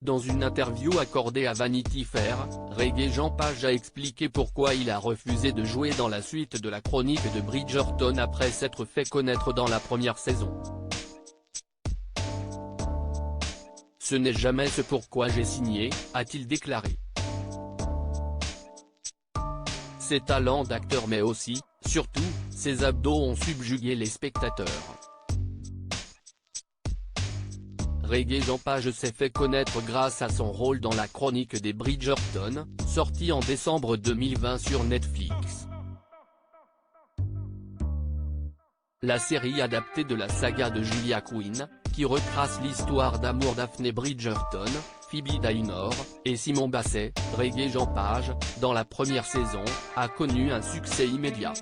Dans une interview accordée à Vanity Fair, Regé Jean Page a expliqué pourquoi il a refusé de jouer dans la suite de la chronique de Bridgerton après s'être fait connaître dans la première saison. Ce n'est jamais ce pourquoi j'ai signé, a-t-il déclaré. Ses talents d'acteur mais aussi, surtout, ses abdos ont subjugué les spectateurs. Regé Jean Page s'est fait connaître grâce à son rôle dans la chronique des Bridgerton, sortie en décembre 2020 sur Netflix. La série adaptée de la saga de Julia Quinn, qui retrace l'histoire d'amour Daphné Bridgerton, Phoebe Dynor, et Simon Basset, Regé Jean Page, dans la première saison, a connu un succès immédiat.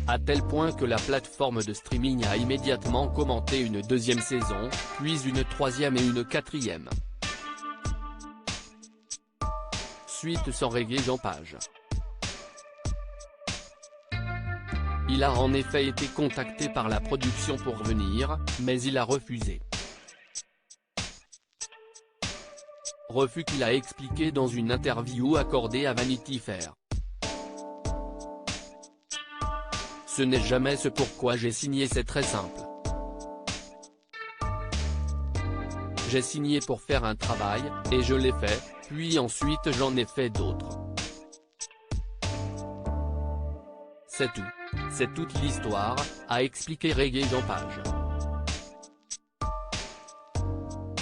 À tel point que la plateforme de streaming a immédiatement commenté une deuxième saison, puis une troisième et une quatrième. Suite sans Regé Jean Page. Il a en effet été contacté par la production pour venir, mais il a refusé. Refus qu'il a expliqué dans une interview accordée à Vanity Fair. Ce n'est jamais ce pourquoi j'ai signé, c'est très simple. J'ai signé pour faire un travail, et je l'ai fait, puis ensuite j'en ai fait d'autres. C'est tout. C'est toute l'histoire, a expliqué Regé Jean Page.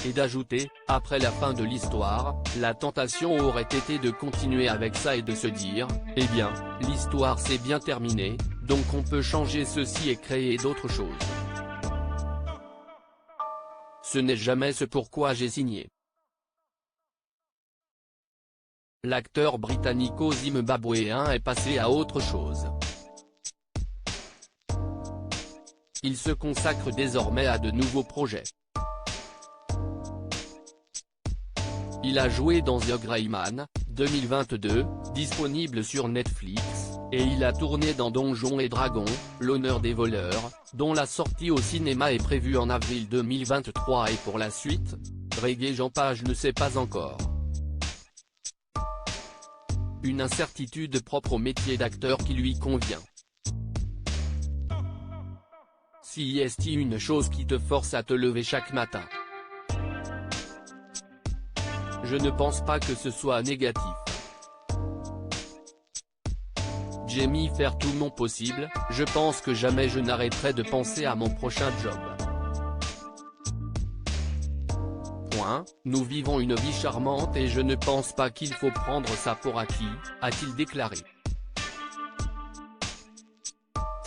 Et d'ajouter, après la fin de l'histoire, la tentation aurait été de continuer avec ça et de se dire, eh bien, l'histoire s'est bien terminée, donc on peut changer ceci et créer d'autres choses. Ce n'est jamais ce pourquoi j'ai signé. L'acteur britannico-zimbabwéen est passé à autre chose. Il se consacre désormais à de nouveaux projets. Il a joué dans The Gray Man, 2022, disponible sur Netflix, et il a tourné dans Donjons et Dragons, l'honneur des voleurs, dont la sortie au cinéma est prévue en avril 2023 et pour la suite, Regé Jean Page ne sait pas encore. Une incertitude propre au métier d'acteur qui lui convient. Si est-ce une chose qui te force à te lever chaque matin? Je ne pense pas que ce soit négatif. J'ai mis faire tout mon possible, je pense que jamais je n'arrêterai de penser à mon prochain job. Nous vivons une vie charmante et je ne pense pas qu'il faut prendre ça pour acquis, a-t-il déclaré.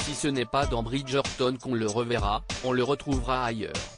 Si ce n'est pas dans Bridgerton qu'on le reverra, on le retrouvera ailleurs.